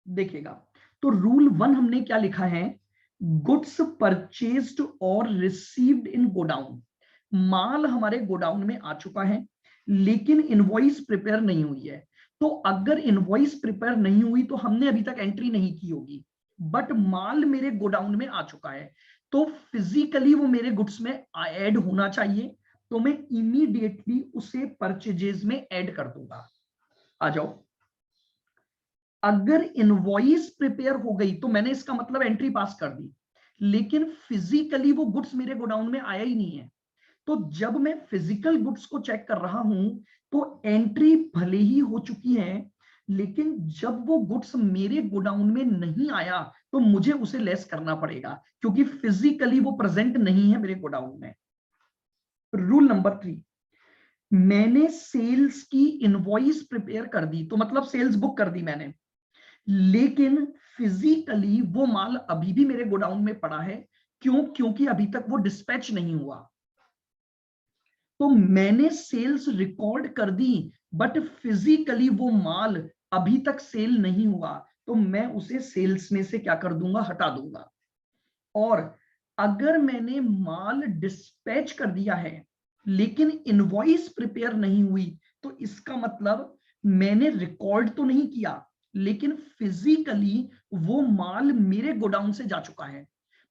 देखिएगा, तो रूल 1 हमने क्या लिखा है, गुड्स परचेज्ड और रिसीव्ड इन गोडाउन। माल हमारे गोडाउन में आ चुका है लेकिन इनवॉइस प्रिपेयर नहीं हुई है। तो अगर इनवॉइस प्रिपेयर नहीं हुई तो हमने अभी तक एंट्री नहीं की होगी, बट माल मेरे गोडाउन में आ चुका है तो फिजिकली वो मेरे गुड्स में ऐड होना चाहिए, तो मैं इमीडिएटली उसे परचेजेस में ऐड कर दूंगा। आ जाओ, अगर इनवॉइस प्रिपेयर हो गई तो मैंने इसका मतलब एंट्री पास कर दी, लेकिन फिजिकली वो गुड्स मेरे गोडाउन में आया ही नहीं है। तो जब मैं फिजिकल गुड्स को चेक कर रहा हूं तो एंट्री भले ही हो चुकी है, लेकिन जब वो गुड्स मेरे गोडाउन में नहीं आया तो मुझे उसे लेस करना पड़ेगा क्योंकि फिजिकली वो प्रेजेंट नहीं है मेरे गोडाउन में। रूल नंबर 3, मैंने सेल्स की इनवॉइस प्रिपेयर कर दी, तो मतलब सेल्स बुक कर दी मैंने, लेकिन फिजिकली वो माल अभी भी मेरे गोडाउन में पड़ा है। क्यों? क्योंकि अभी तक वो डिस्पैच नहीं हुआ। तो मैंने सेल्स रिकॉर्ड कर दी बट फिजिकली वो माल अभी तक सेल नहीं हुआ, तो मैं उसे सेल्स में से क्या कर दूंगा, हटा दूंगा। और अगर मैंने माल डिस्पैच कर दिया है लेकिन इनवॉइस प्रिपेयर नहीं हुई, तो इसका मतलब मैंने रिकॉर्ड तो नहीं किया लेकिन फिजिकली वो माल मेरे गोडाउन से जा चुका है।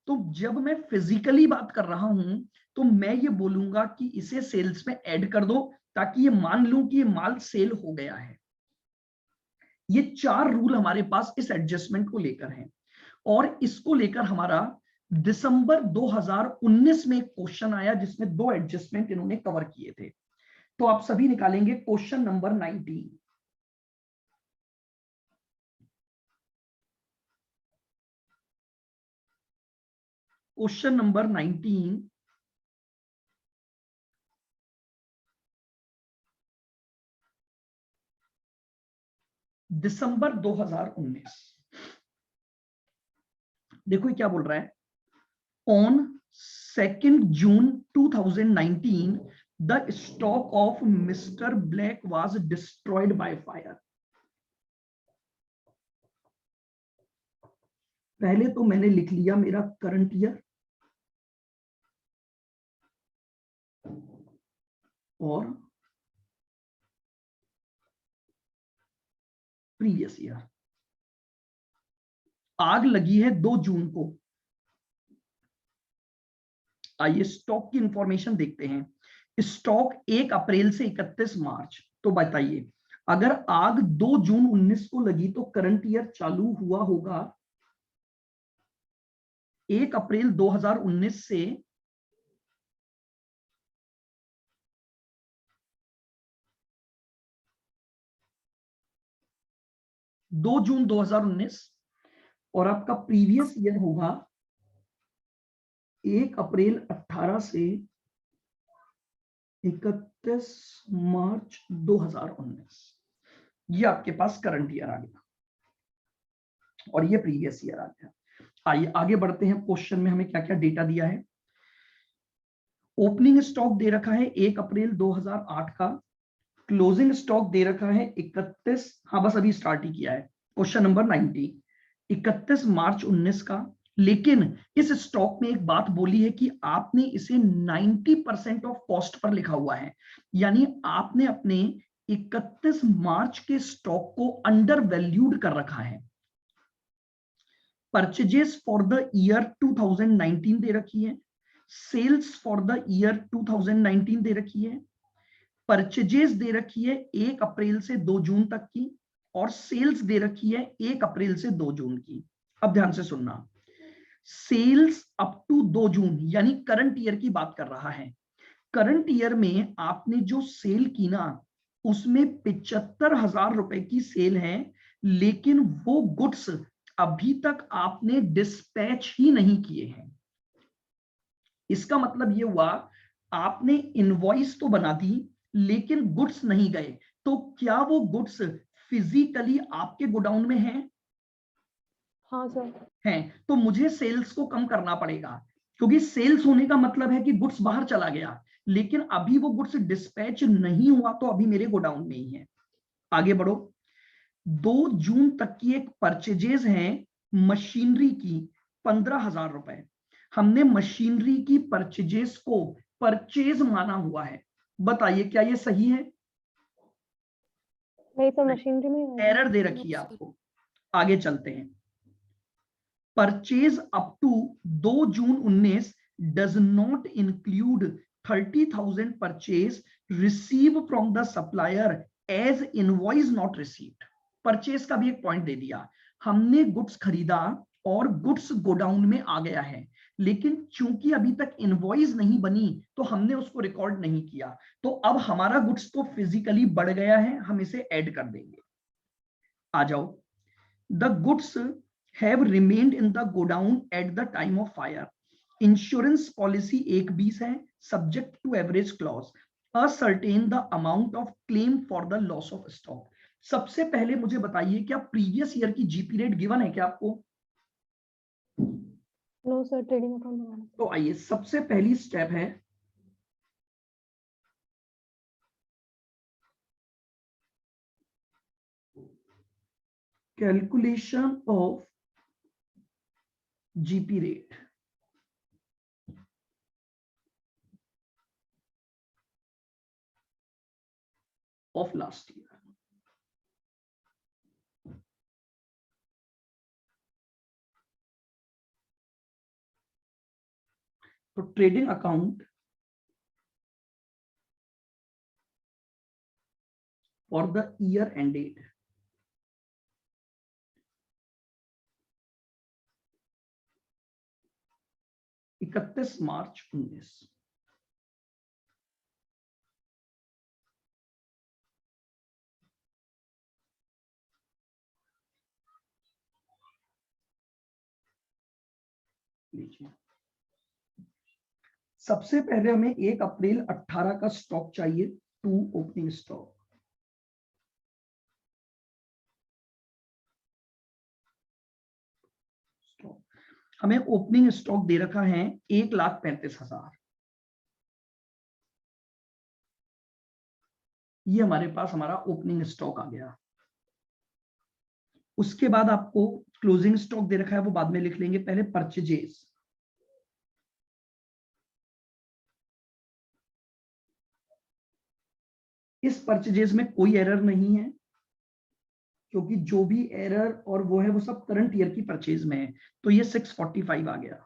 तो जब मैं फिजिकली बात कर रहा हूं तो मैं ये बोलूंगा कि इसे सेल्स में ऐड कर दो ताकि ये मान लूं कि ये माल सेल हो गया है। ये 4 रूल हमारे पास इस एडजस्टमेंट को लेकर हैं और इसको लेकर हमारा दिसंबर 2019 में एक क्वेश्चन आया जिसमें 2 एडजस्टमेंट इन्होंने कवर किए थे। तो आप सभी निकालेंगे क्वेश्चन नंबर 19। क्वेश्चन नंबर 19, दिसंबर 2019। देखो ये क्या बोल रहा है, on 2 June 2019 the stock of mister black was destroyed by fire. पहले तो मैंने लिख लिया मेरा करंट ईयर और प्रीवियस ईयर। आग लगी है 2 जून को। आइए स्टॉक की इंफॉर्मेशन देखते हैं। स्टॉक 1 अप्रैल से 31 मार्च। तो बताइए, अगर आग 2 जून 19 को लगी तो करंट ईयर चालू हुआ होगा 1 अप्रैल 2019 से 2 जून 2019 और आपका प्रीवियस ईयर होगा 1 अप्रैल 18 से 31 मार्च 2019। ये आपके पास करंट ईयर आ गया और ये प्रीवियस ईयर आ गया। आइए आगे बढ़ते हैं। क्वेश्चन में हमें क्या क्या डेटा दिया है। ओपनिंग स्टॉक दे रखा है 1 अप्रैल 2008 का, क्लोजिंग स्टॉक दे रखा है 31, हाँ बस अभी स्टार्ट ही किया है। क्वेश्चन नंबर 90, 31 मार्च 19 का। लेकिन इस स्टॉक में एक बात बोली है कि आपने इसे 90% ऑफ कॉस्ट पर लिखा हुआ है, यानी आपने अपने 31 मार्च के स्टॉक को अंडर वैल्यूड कर रखा है। परचेजेस फॉर द ईयर 2019 दे रखी है, सेल्स फॉर द ईयर 2019 दे रखी है, परचेजेस दे रखी है 1 अप्रैल से 2 जून तक की और सेल्स दे रखी है 1 अप्रैल से 2 जून की। अब ध्यान से सुनना, सेल्स अप टू 2 जून यानी करंट ईयर की बात कर रहा है। करंट ईयर में आपने जो सेल की ना उसमें 75,000 रुपए की सेल है, लेकिन वो गुड्स अभी तक आपने डिस्पैच ही नहीं किए हैं। इसका मतलब ये हुआ आपने इनवॉइस तो बना दी लेकिन गुड्स नहीं गए। तो क्या वो गुड्स फिजिकली आपके गोडाउन में हैं? हाँ सर। हैं। तो मुझे सेल्स को कम करना पड़ेगा क्योंकि सेल्स होने का मतलब है कि गुड्स बाहर चला गया, लेकिन अभी वो गुड्स डिस्पैच नहीं हुआ तो अभी मेरे गोडाउन में ही है। आगे बढ़ो। 2 जून तक की एक परचेजेज है मशीनरी की 15,000 रुपए। हमने मशीनरी की परचेजेस को परचेज माना हुआ है। बताइए क्या ये सही है? नहीं सर, मशीनरी में एरर दे रखी है आपको। आगे चलते हैं। Purchase up to 2 June 19 does not include 30,000 purchase receive from the supplier as invoice not received. Purchase का भी एक पॉइंट दे दिया। हमने गुड्स खरीदा और गुड्स गोडाउन में आ गया है, लेकिन चूंकि अभी तक इनवॉइस नहीं बनी तो हमने उसको रिकॉर्ड नहीं किया। तो अब हमारा गुड्स तो फिजिकली बढ़ गया है, हम इसे ऐड कर देंगे। आ जाओ। The goods have remained in the godown at the time of fire. Insurance policy 120 है, subject to average clause. Ascertain the amount of claim for the loss of stock. सबसे पहले मुझे बताइए क्या प्रीवियस ईयर की जीपी रेट गिवन है क्या आपको? नो सर, ट्रेडिंग अकाउंट बनाना। तो आइए, सबसे पहली स्टेप है calculation of GP rate of last year. तो trading account for the year ended 31 मार्च 19। लीजिए, सबसे पहले हमें 1 अप्रैल 18 का स्टॉक चाहिए, टू ओपनिंग स्टॉक। हमें ओपनिंग स्टॉक दे रखा है 1,35,000। ये हमारे पास हमारा ओपनिंग स्टॉक आ गया। उसके बाद आपको क्लोजिंग स्टॉक दे रखा है, वो बाद में लिख लेंगे, पहले परचेजेस। इस परचेजेस में कोई एरर नहीं है, क्योंकि जो भी एरर और वो है वो सब करंट ईयर की परचेज में है। तो ये 645 आ गया।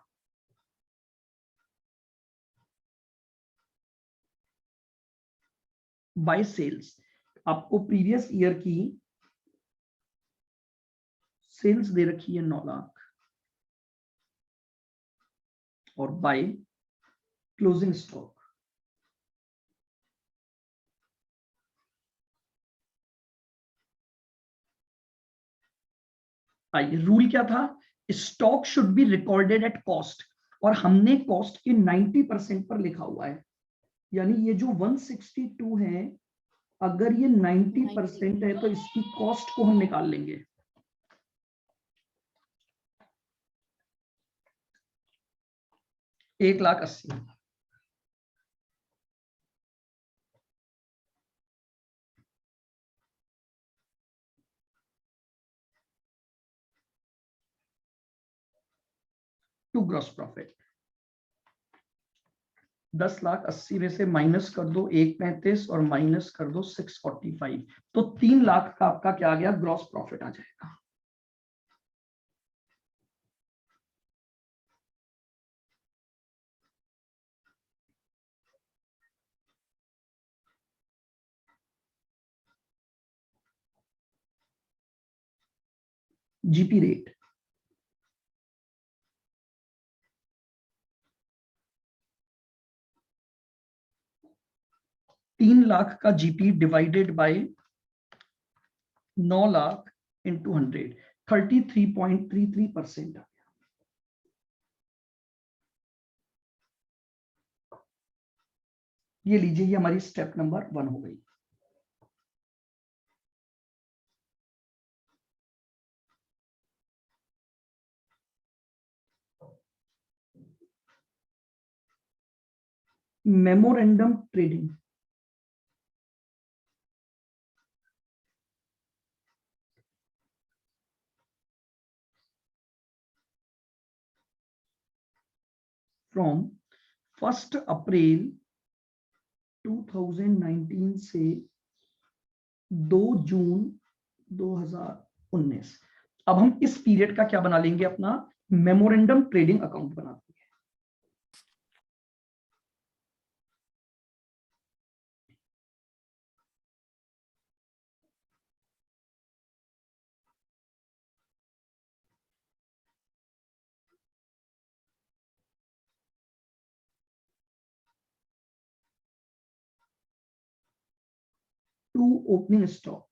बाय सेल्स, आपको प्रीवियस ईयर की सेल्स दे रखी है 9 लाख, और बाय क्लोजिंग स्टॉक आइए, रूल क्या था? Stock should be recorded at cost, और हमने कॉस्ट के 90% पर लिखा हुआ है। यानी ये जो 162 है, अगर ये 90% है तो इसकी कॉस्ट को हम निकाल लेंगे। एक लाख 80। टू ग्रॉस प्रॉफिट 10,80,000 में से माइनस कर दो 135 और माइनस कर दो 645, तो 3 लाख का आपका क्या आ गया? ग्रॉस प्रॉफिट आ जाएगा। जीपी रेट 3 लाख का GP divided by 9 lakh into 100, 33.33%। ये लीजिए, ये हमारी स्टेप नंबर 1 हो गई। मेमोरेंडम ट्रेडिंग, फ्रॉम 1 अप्रैल 2019 से 2 जून 2019। अब हम इस पीरियड का क्या बना लेंगे, अपना मेमोरेंडम ट्रेडिंग अकाउंट बना देंगे। टू ओपनिंग स्टॉक,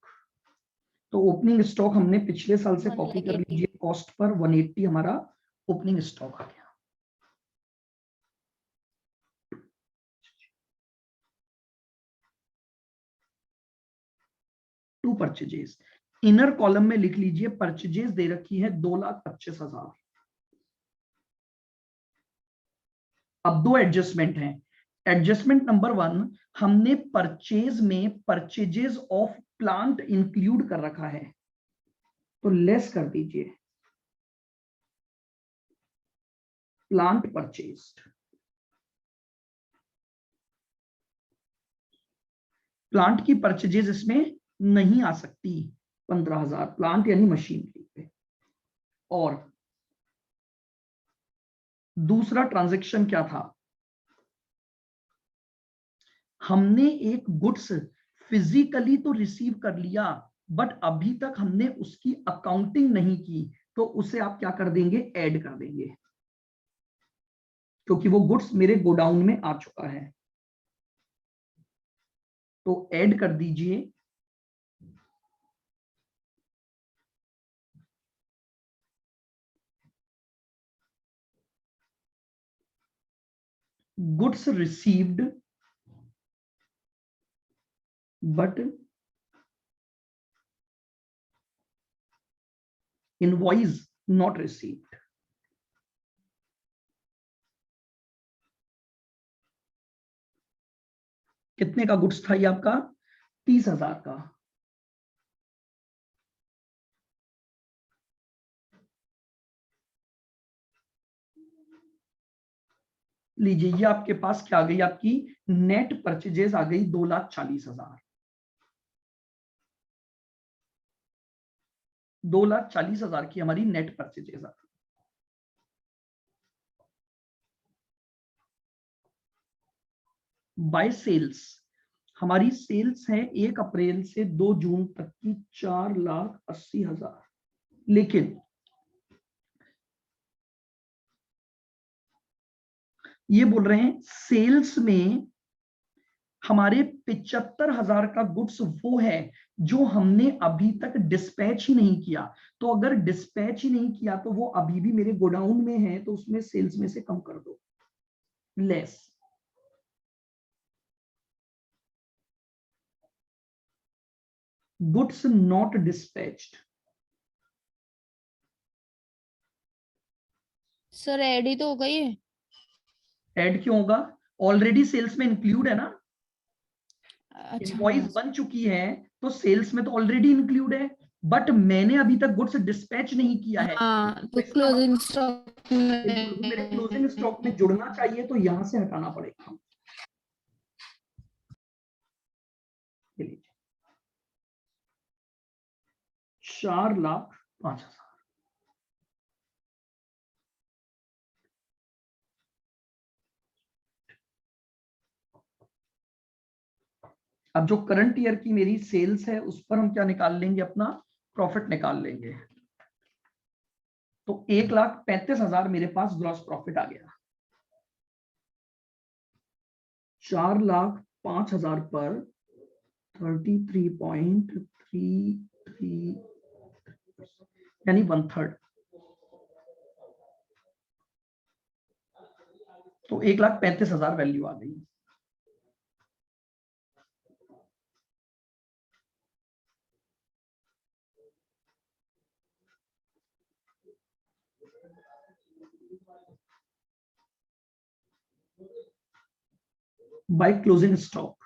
तो ओपनिंग स्टॉक हमने पिछले साल से कॉपी कर लीजिए, कॉस्ट पर 180 हमारा ओपनिंग स्टॉक आ गया। टू परचेजेस, इनर कॉलम में लिख लीजिए परचेजेस दे रखी है 2,25,000। अब दो एडजस्टमेंट हैं। एडजस्टमेंट नंबर 1, हमने परचेज में परचेजेस ऑफ प्लांट इंक्लूड कर रखा है, तो लेस कर दीजिए प्लांट परचेज्ड। प्लांट की परचेजेस इसमें नहीं आ सकती 15,000, प्लांट यानी मशीनरी पे। और दूसरा ट्रांजैक्शन क्या था, हमने एक गुड्स फिजिकली तो रिसीव कर लिया, बट अभी तक हमने उसकी अकाउंटिंग नहीं की, तो उसे आप क्या कर देंगे, ऐड कर देंगे, क्योंकि वो गुड्स मेरे गोडाउन में आ चुका है। तो ऐड कर दीजिए goods received but invoice not received. कितने का गुड्स था ये आपका, 30,000 का। लीजिए, ये आपके पास क्या आ गई, आपकी नेट परचेजेस आ गई 2,40,000। 2,40,000 की हमारी नेट परचेजेस आ गई। बाय सेल्स, हमारी सेल्स है 1 अप्रैल से 2 जून तक की 4,80,000, लेकिन ये बोल रहे हैं सेल्स में हमारे 75,000 का गुड्स वो है जो हमने अभी तक डिस्पैच ही नहीं किया। तो अगर डिस्पैच ही नहीं किया तो वो अभी भी मेरे गोडाउन में है, तो उसमें सेल्स में से कम कर दो, less. Goods not dispatched, sir add ही तो हो गई है। ऐड क्यों होगा, ऑलरेडी सेल्स में इंक्लूड है ना। अच्छा इनवॉइस बन चुकी है तो सेल्स में तो ऑलरेडी इंक्लूड है, बट मैंने अभी तक गुड्स डिस्पैच नहीं किया है। हाँ, तो तो इसका क्लोजिंग मतलब स्टॉक बिल्कुल वो मेरे क्लोजिंग स्टॉक में जुड़ना चाहिए, तो यहां से हटाना पड़ेगा। 4,05,000। अब जो करंट ईयर की मेरी सेल्स है उस पर हम क्या निकाल लेंगे, अपना प्रॉफिट निकाल लेंगे। तो 1,35,000 मेरे पास ग्रॉस प्रॉफिट आ गया। 4,05,000 पर 33.33 यानी 1/3, तो 1,35,000 वैल्यू आ गई। By closing stock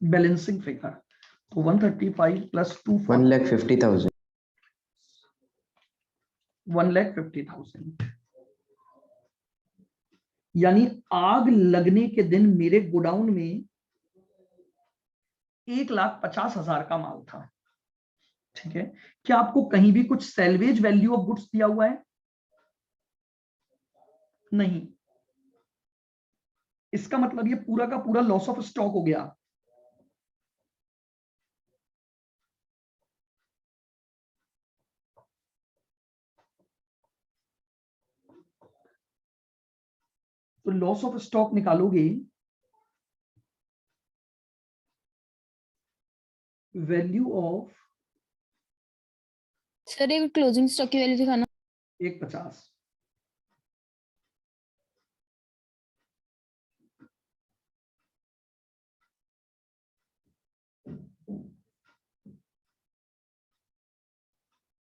balancing figure, तो 135 प्लस 1,50,000 1,50,000 यानी आग लगने के दिन मेरे गोडाउन में 1,50,000 का माल था। ठीक है, क्या आपको कहीं भी कुछ सैल्वेज वैल्यू ऑफ गुड्स दिया हुआ है? नहीं। इसका मतलब ये पूरा का पूरा लॉस ऑफ स्टॉक हो गया। तो लॉस ऑफ स्टॉक निकालोगे, वैल्यू ऑफ सर एक क्लोजिंग स्टॉक की वैल्यू दिखाना। 1,50।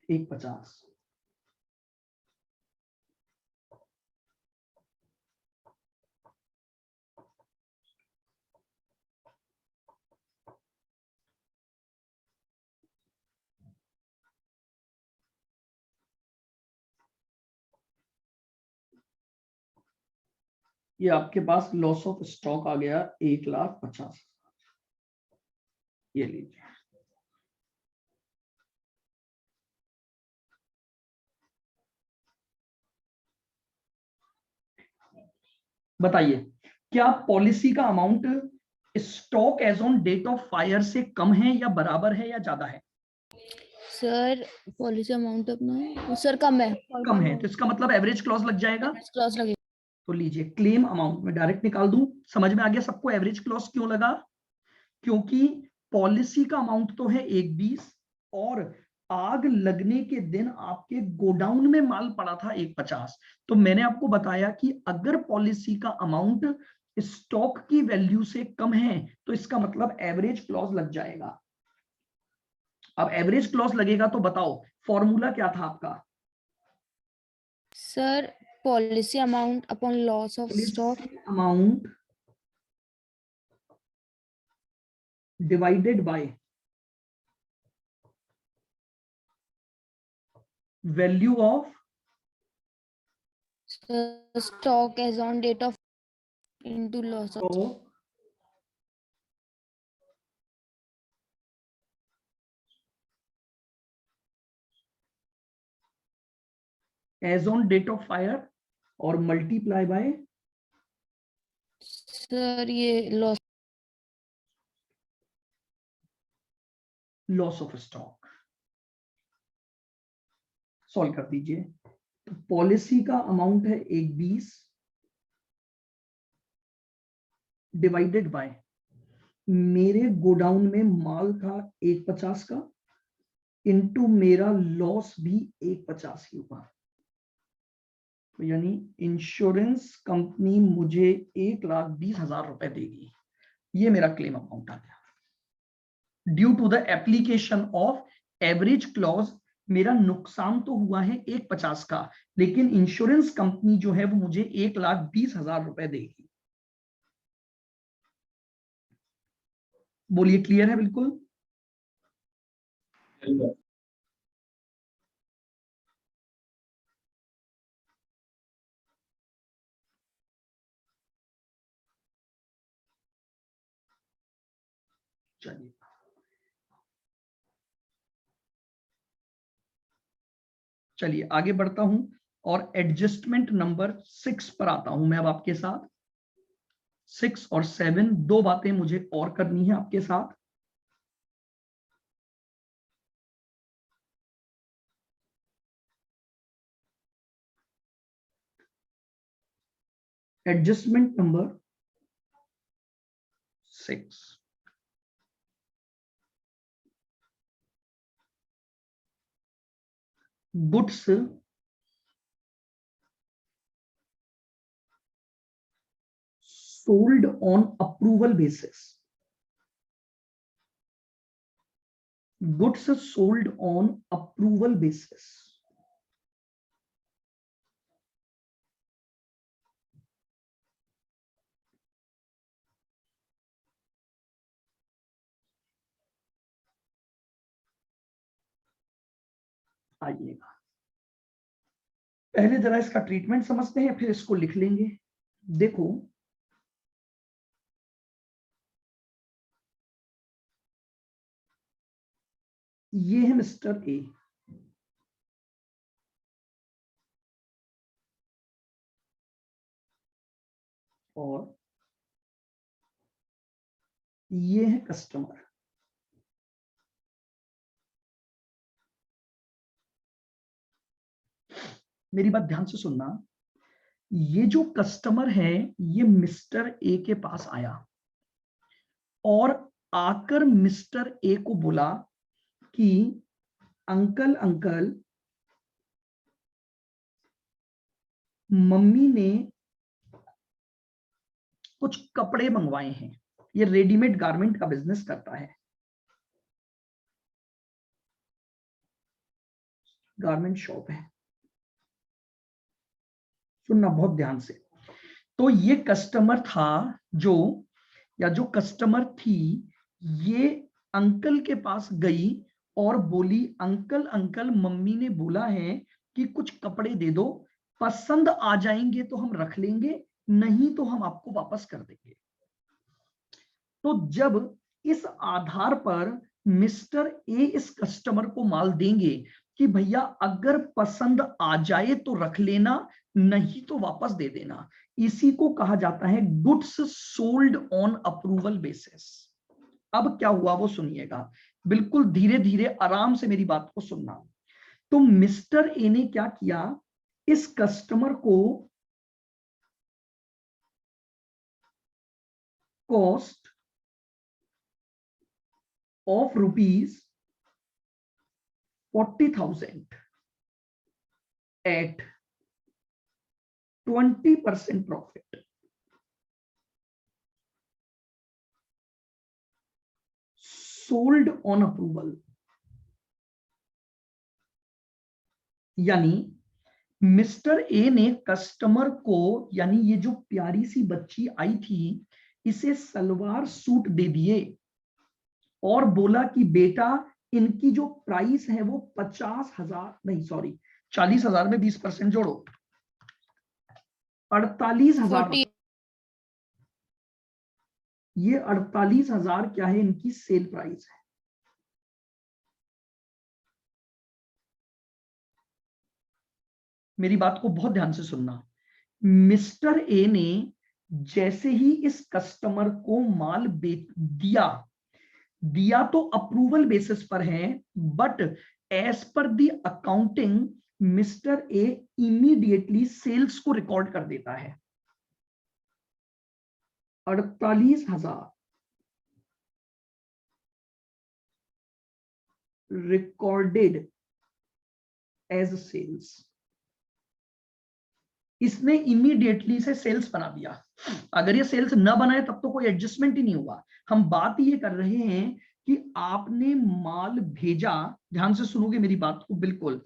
एक 50। ये आपके पास लॉस ऑफ स्टॉक आ गया 1,50,000। ये लीजिए। बताइए, क्या पॉलिसी का amount stock as on date of fire से कम है या बराबर है या ज्यादा है? सर पॉलिसी अमाउंट अपना सर कम है। कम है, तो इसका मतलब एवरेज क्लॉज लग जाएगा। क्लॉज लगे। तो लीजिए, क्लेम अमाउंट में डायरेक्ट निकाल दूं। समझ में आ गया सबको एवरेज क्लॉज क्यों लगा? क्योंकि पॉलिसी का अमाउंट तो है 1,20 और आग लगने के दिन आपके गोडाउन में माल पड़ा था 1,50। तो मैंने आपको बताया कि अगर पॉलिसी का अमाउंट स्टॉक की वैल्यू से कम है तो इसका मतलब एवरेज क्लॉज लग जाएगा। अब एवरेज क्लॉज लगेगा तो बताओ फॉर्मूला क्या था आपका? Sir policy amount upon loss of stock amount divided by value of stock as on date of into loss of as on date of fire और मल्टीप्लाई बाय सर ये loss loss of stock. Solve कर दीजिए। तो policy का amount है 1,20 divided by मेरे godown में माल था 1,50 का इनटू मेरा लॉस भी 1,50 के ऊपर। तो यानी इंश्योरेंस कंपनी मुझे 1,20,000 रुपए देगी। ये मेरा क्लेम अमाउंट आ गया। Due to the application of average clause मेरा नुकसान तो हुआ है 1,50 का, लेकिन इंश्योरेंस कंपनी जो है वो मुझे 1,20,000 रुपए देगी। बोलिए, क्लियर है बिल्कुल? चलिए चलिए आगे बढ़ता हूं और एडजस्टमेंट नंबर 6 पर आता हूं मैं अब आपके साथ। 6 और 7 दो बातें मुझे और करनी है आपके साथ। Adjustment number 6, goods sold on approval basis. Goods sold on approval basis. आइएगा, पहले जरा इसका ट्रीटमेंट समझते हैं फिर इसको लिख लेंगे। देखो ये है मिस्टर ए, और ये है कस्टमर। मेरी बात ध्यान से सुनना, ये जो कस्टमर है ये मिस्टर ए के पास आया और आकर मिस्टर ए को बोला कि अंकल अंकल मम्मी ने कुछ कपड़े मंगवाए हैं। ये रेडीमेड गारमेंट का बिजनेस करता है, गारमेंट शॉप है। सुनना बहुत ध्यान से। तो ये कस्टमर था जो कस्टमर थी, ये अंकल के पास गई और बोली अंकल अंकल मम्मी ने बोला है कि कुछ कपड़े दे दो, पसंद आ जाएंगे तो हम रख लेंगे, नहीं तो हम आपको वापस कर देंगे। तो जब इस आधार पर मिस्टर ए इस कस्टमर को माल देंगे कि भैया अगर पसंद आ जाए तो रख लेना, नहीं तो वापस दे देना, इसी को कहा जाता है goods sold on approval basis. अब क्या हुआ वो सुनिएगा, बिल्कुल धीरे धीरे आराम से मेरी बात को सुनना। तो मिस्टर ए ने क्या किया, इस कस्टमर को cost of ₹40,000 at 20% profit sold on approval. यानी मिस्टर ए ने कस्टमर को, यानी ये जो प्यारी सी बच्ची आई थी, इसे सलवार सूट दे दिए और बोला कि बेटा इनकी जो प्राइस है वो 50,000 नहीं सॉरी 40,000 में 20% जोड़ो, 48,000। ये 48,000 क्या है, इनकी सेल प्राइस है। मेरी बात को बहुत ध्यान से सुनना। मिस्टर ए ने जैसे ही इस कस्टमर को माल दिया तो अप्रूवल बेसिस पर है, but as per the accounting mister A immediately sales को रिकॉर्ड कर देता है। 48,000 रिकॉर्डेड एज सेल्स। इसने इमीडिएटली से सेल्स बना दिया। अगर ये सेल्स न बनाए तब तो कोई एडजस्टमेंट ही नहीं हुआ। हम बात ये कर रहे हैं कि आपने माल भेजा, ध्यान से सुनोगे मेरी बात को बिल्कुल,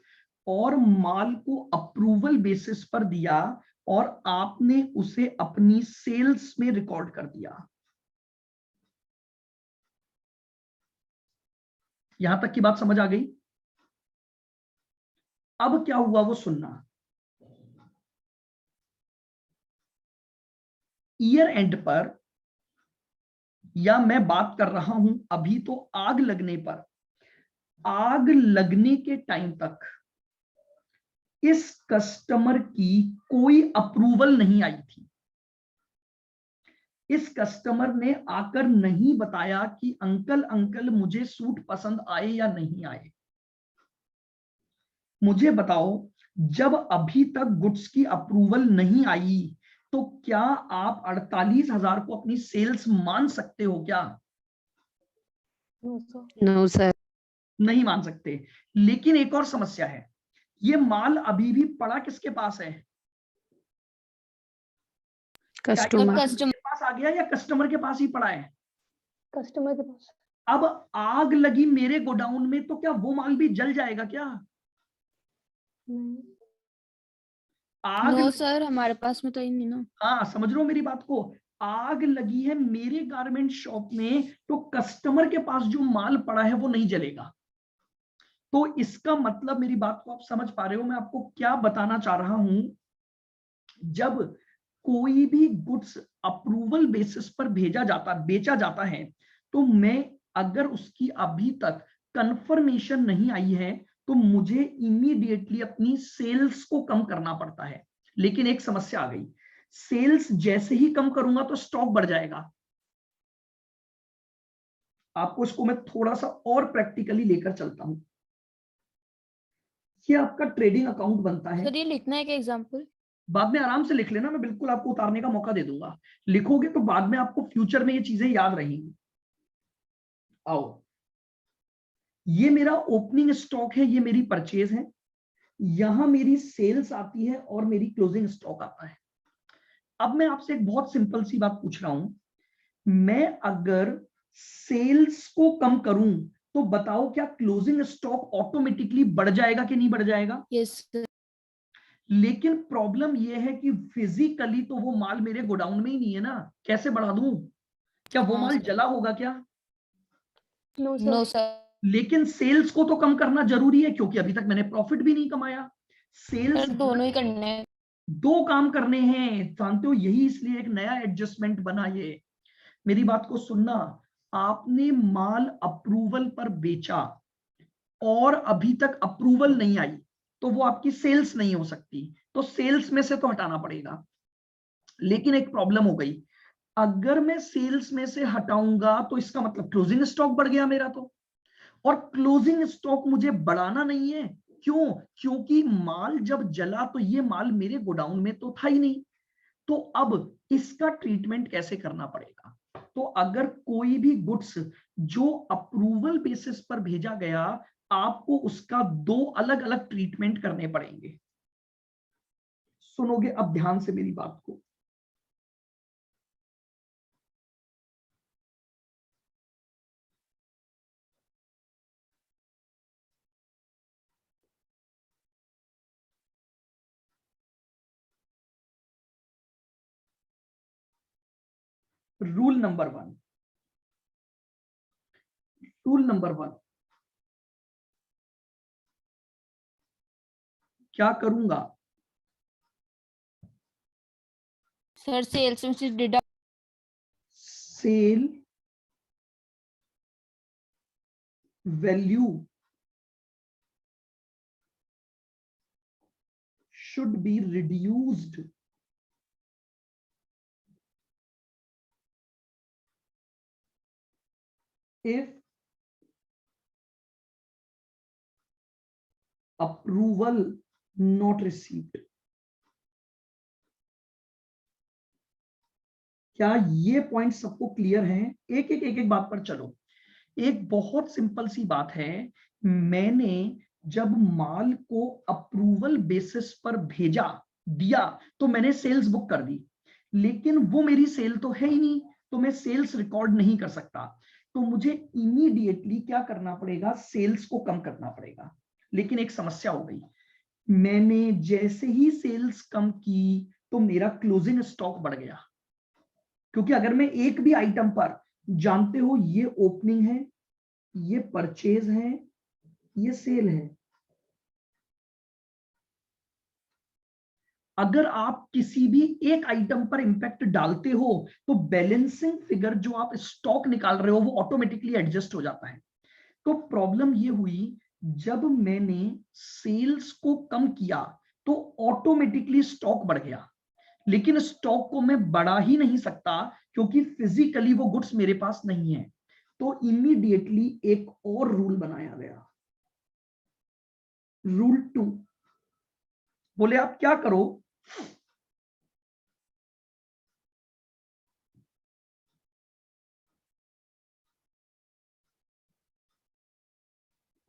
और माल को अप्रूवल बेसिस पर दिया और आपने उसे अपनी सेल्स में रिकॉर्ड कर दिया। यहां तक की बात समझ आ गई? अब क्या हुआ वो सुनना। ईयर एंड पर, या मैं बात कर रहा हूं अभी तो आग लगने पर, आग लगने के टाइम तक इस कस्टमर की कोई अप्रूवल नहीं आई थी। इस कस्टमर ने आकर नहीं बताया कि अंकल अंकल मुझे सूट पसंद आए या नहीं आए। मुझे बताओ, जब अभी तक गुड्स की अप्रूवल नहीं आई तो क्या आप 48,000 को अपनी सेल्स मान सकते हो क्या? No sir. नहीं मान सकते। लेकिन एक और समस्या है, ये माल अभी भी पड़ा किसके पास है? कस्टमर के पास आ गया या कस्टमर के पास ही पड़ा है? कस्टमर के पास। अब आग लगी मेरे गोडाउन में तो क्या वो माल भी जल जाएगा क्या? आग नो सर, हमारे पास में तो ही नहीं ना। हाँ समझ रहे हो मेरी बात को। आग लगी है मेरे गारमेंट शॉप में तो कस्टमर के पास जो माल पड़ा है वो नहीं जलेगा। तो इसका मतलब, मेरी बात को आप समझ पा रहे हो मैं आपको क्या बताना चाह रहा हूं? जब कोई भी गुड्स अप्रूवल बेसिस पर बेचा जाता है, तो मैं अगर उसकी अभी तक कंफर्मेशन नहीं आई है तो मुझे इमीडिएटली अपनी सेल्स को कम करना पड़ता है। लेकिन एक समस्या आ गई, सेल्स जैसे ही कम करूंगा तो स्टॉक बढ़ जाएगा। आपको इसको मैं थोड़ा सा और प्रैक्टिकली लेकर चलता हूं। ये आपका ट्रेडिंग अकाउंट बनता है। सर ये लिखना है क्या एग्जांपल? बाद में आराम से लिख लेना, मैं बिल्कुल आपको उतारने का मौका दे दूंगा। लिखोगे तो बाद में आपको फ्यूचर में ये चीजें याद रहेंगी। आओ, ये मेरा ओपनिंग स्टॉक है, ये मेरी परचेज है, यहां मेरी सेल्स आती है और मेरी क्लोजिंग स्टॉक आता है। अब मैं आपसे एक बहुत सिंपल सी बात पूछ रहा हूं, मैं अगर सेल्स को कम करूं तो बताओ क्या क्लोजिंग स्टॉक ऑटोमेटिकली बढ़ जाएगा कि नहीं बढ़ जाएगा? Yes sir. लेकिन प्रॉब्लम यह है कि फिजिकली तो वो माल मेरे गोडाउन में ही नहीं है ना, कैसे बढ़ा दूं? क्या वो हाँ माल सर। जला होगा क्या? No no sir. सर। लेकिन सेल्स को तो कम करना जरूरी है क्योंकि अभी तक मैंने प्रॉफिट भी नहीं कमाया। सेल्स सर दोनों ही करने हैं। दो काम करने हैं, जानते हो, यही इसलिए एक नया एडजस्टमेंट बना। ये मेरी बात को सुनना, आपने माल अप्रूवल पर बेचा और अभी तक अप्रूवल नहीं आई तो वो आपकी सेल्स नहीं हो सकती, तो सेल्स में से तो हटाना पड़ेगा। लेकिन एक प्रॉब्लम हो गई, अगर मैं सेल्स में से हटाऊंगा तो इसका मतलब क्लोजिंग स्टॉक बढ़ गया मेरा, तो और क्लोजिंग स्टॉक मुझे बढ़ाना नहीं है। क्यों? क्योंकि माल जब जला तो ये माल मेरे गोडाउन में तो था ही नहीं। तो अब इसका ट्रीटमेंट कैसे करना पड़ेगा? तो अगर कोई भी गुड्स जो अप्रूवल बेसिस पर भेजा गया, आपको उसका दो अलग अलग ट्रीटमेंट करने पड़ेंगे। सुनोगे अब ध्यान से मेरी बात को। Rule number one, rule number one, क्या करूंगा? सर सेल्स में से deduct. Sale value should be reduced if approval not received। क्या ये पॉइंट सबको क्लियर है? एक बात पर चलो। एक बहुत सिंपल सी बात है, मैंने जब माल को अप्रूवल बेसिस पर भेजा दिया तो मैंने सेल्स बुक कर दी, लेकिन वो मेरी सेल तो है ही नहीं, तो मैं सेल्स रिकॉर्ड नहीं कर सकता। तो मुझे इमीडिएटली क्या करना पड़ेगा? सेल्स को कम करना पड़ेगा। लेकिन एक समस्या हो गई, मैंने जैसे ही सेल्स कम की तो मेरा क्लोजिंग स्टॉक बढ़ गया। क्योंकि अगर मैं एक भी आइटम पर, जानते हो, ये ओपनिंग है, ये परचेज है, ये सेल है, अगर आप किसी भी एक आइटम पर इंपैक्ट डालते हो तो बैलेंसिंग फिगर जो आप स्टॉक निकाल रहे हो वो ऑटोमेटिकली एडजस्ट हो जाता है। तो प्रॉब्लम ये हुई, जब मैंने सेल्स को कम किया तो ऑटोमेटिकली स्टॉक बढ़ गया, लेकिन स्टॉक को मैं बढ़ा ही नहीं सकता क्योंकि फिजिकली वो गुड्स मेरे पास नहीं है। तो इमीडिएटली एक और रूल बनाया गया, रूल 2। बोले आप क्या करो,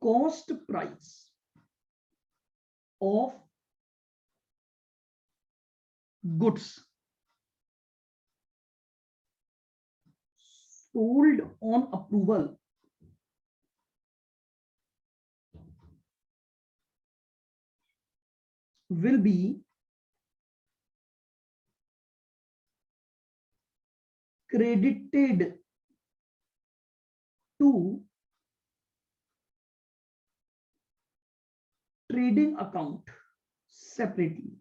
cost price of goods sold on approval will be credited to trading account separately।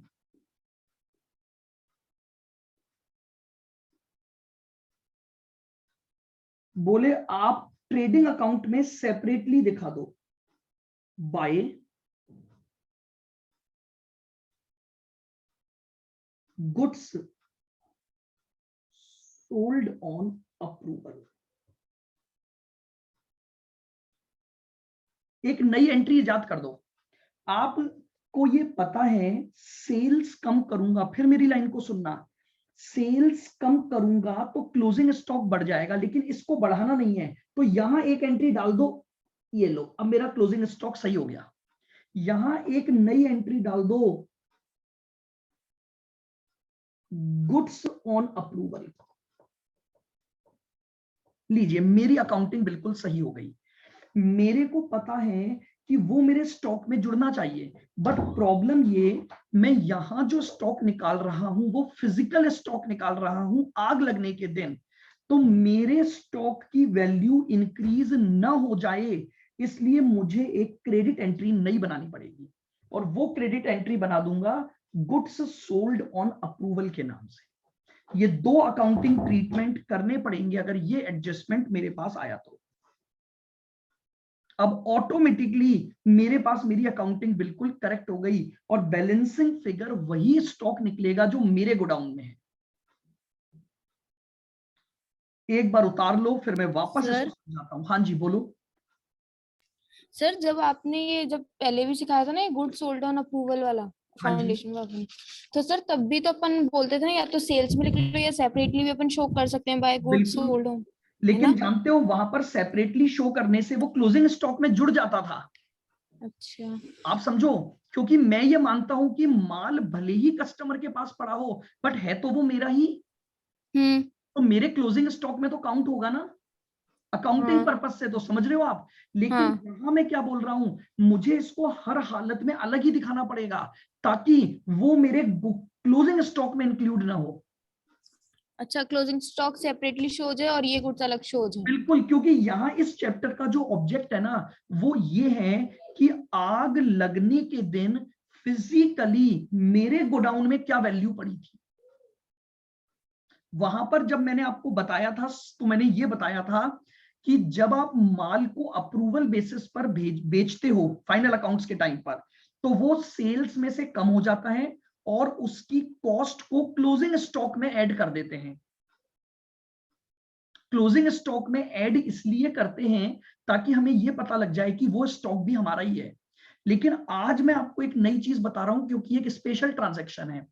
बोले आप ट्रेडिंग अकाउंट में सेपरेटली दिखा दो by goods sold on approval. एक नई एंट्री इजाद कर दो। आपको ये पता है सेल्स कम करूंगा, फिर मेरी लाइन को सुनना, सेल्स कम करूंगा तो क्लोजिंग स्टॉक बढ़ जाएगा, लेकिन इसको बढ़ाना नहीं है, तो यहां एक एंट्री डाल दो। ये लो, अब मेरा क्लोजिंग स्टॉक सही हो गया। यहां एक नई एंट्री डाल दो गुड्स ऑन अप्रूवल। लीजिए, मेरी अकाउंटिंग बिल्कुल सही हो गई। मेरे को पता है कि वो मेरे स्टॉक में जुड़ना चाहिए, बट प्रॉब्लम ये, मैं यहां जो स्टॉक निकाल रहा हूं वो फिजिकल स्टॉक निकाल रहा हूं आग लगने के दिन, तो मेरे स्टॉक की वैल्यू इंक्रीज ना हो जाए, इसलिए मुझे एक क्रेडिट एंट्री नई बनानी पड़ेगी, और वो क्रेडिट एंट्री बना दूंगा गुड्स सोल्ड ऑन अप्रूवल के नाम से। ये दो अकाउंटिंग ट्रीटमेंट करने पड़ेंगे अगर ये एडजस्टमेंट मेरे पास आया तो। अब ऑटोमेटिकली मेरे पास मेरी अकाउंटिंग बिल्कुल करेक्ट हो गई, और बैलेंसिंग फिगर वही स्टॉक निकलेगा जो मेरे गोडाउन में है। एक बार उतार लो, फिर मैं वापस इसको समझाता हूं। हाँ जी, बोलो। सर जब आपने ये जब पहले भी सिखाया था ना, ये गुड सोल्ड ऑन अप्रूवल वाला हाँ जी, फाउंडेशन का अपन, तो सर तब भी तो अपन बोलते थे ना, या तो सेल्स में लिख लो या सेपरेटली भी अपन शो कर सकते हैं बाय गुड बिल्कुल। सोल्ड ऑन, है लेकिन ना? जानते हो, वहां पर सेपरेटली शो करने से वो क्लोजिंग स्टॉक में जुड़ जाता था। अच्छा। आप समझो, क्योंकि मैं ये मानता हूं कि माल भले ही कस्टमर के पास पड़ा हो, बट है तो वो मेरा ही, हम्म। तो मेरे क्लोजिंग स्टॉक में तो काउंट होगा ना, अकाउंटिंग हाँ। पर्पस से, तो समझ रहे हो आप। लेकिन हाँ। यहां मैं क्या बोल रहा हूं, मुझे इसको हर हालत में अलग ही दिखाना पड़ेगा, ताकि वो मेरे क्लोजिंग स्टॉक में इंक्लूड ना हो। अच्छा, क्लोजिंग स्टॉक सेपरेटली शो हो जाए और ये गुड्स अलग शो हो जाए। बिल्कुल, क्योंकि यहां इस चैप्टर का जो ऑब्जेक्ट है ना, वो ये है कि आग लगने के दिन फिजिकली मेरे गोडाउन में क्या वैल्यू पड़ी थी। वहां पर जब मैंने आपको बताया था, तो मैंने ये बताया था कि जब आप माल को अप्रूवल बेसिस पर बेचते हो फाइनल अकाउंट्स के टाइम पर, तो वो सेल्स में से कम हो जाता है, और उसकी कॉस्ट को क्लोजिंग स्टॉक में ऐड कर देते हैं। क्लोजिंग स्टॉक में ऐड इसलिए करते हैं ताकि हमें यह पता लग जाए कि वो स्टॉक भी हमारा ही है। लेकिन आज मैं आपको एक नई चीज बता रहा हूं, क्योंकि एक स्पेशल ट्रांजैक्शन है।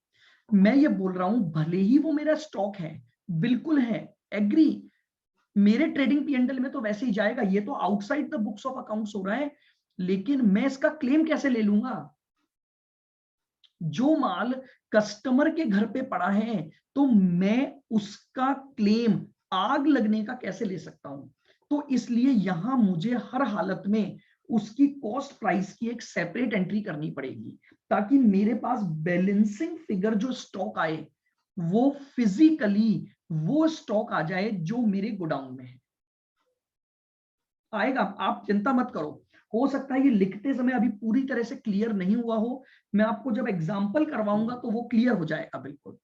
मैं ये बोल रहा हूं, भले ही वो मेरा स्टॉक है, बिल्कुल है, एग्री, मेरे ट्रेडिंग पीएनएल में तो वैसे ही जाएगा, ये तो outside the books of accounts हो रहा है, लेकिन मैं इसका क्लेम कैसे ले लूंगा? जो माल कस्टमर के घर पे पड़ा है, तो मैं उसका क्लेम आग लगने का कैसे ले सकता हूं? तो इसलिए यहां मुझे हर हालत में उसकी कॉस्ट प्राइस की एक सेपरेट एंट्री करनी पड़ेगी, ताकि मेरे पास बैलेंसिंग फिगर जो स्टॉक आए, वो फिजिकली वो स्टॉक आ जाए जो मेरे गोडाउन में है। आएगा, आप चिंता मत करो। हो सकता है ये लिखते समय अभी पूरी तरह से क्लियर नहीं हुआ हो, मैं आपको जब एग्जाम्पल करवाऊंगा तो वो क्लियर हो जाएगा बिल्कुल।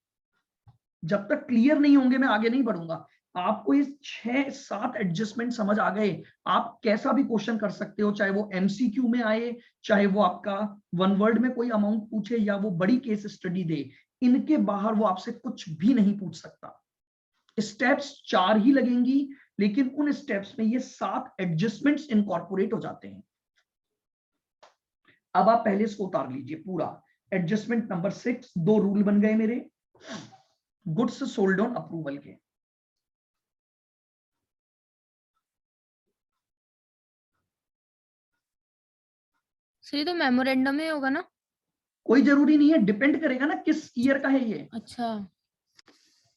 जब तक क्लियर नहीं होंगे मैं आगे नहीं बढ़ूंगा। आपको ये 6-7 एडजस्टमेंट समझ आ गए, आप कैसा भी क्वेश्चन कर सकते हो, चाहे वो एमसीक्यू में आए, चाहे वो आपका वन वर्ड में कोई अमाउंट पूछे, या वो बड़ी केस स्टडी दे, इनके बाहर वो आपसे कुछ भी नहीं पूछ सकता। स्टेप्स 4 ही लगेंगी, लेकिन उन स्टेप्स में ये 7 एडजस्टमेंट्स इनकॉर्पोरेट हो जाते हैं। अब आप पहले इसको उतार लीजिए पूरा। एडजस्टमेंट नंबर 6, 2 रूल बन गए मेरे गुड्स सोल्ड ऑन अप्रूवल के। सर ये तो मेमोरेंडम में होगा ना? कोई जरूरी नहीं है, डिपेंड करेगा ना किस ईयर का है ये। अच्छा।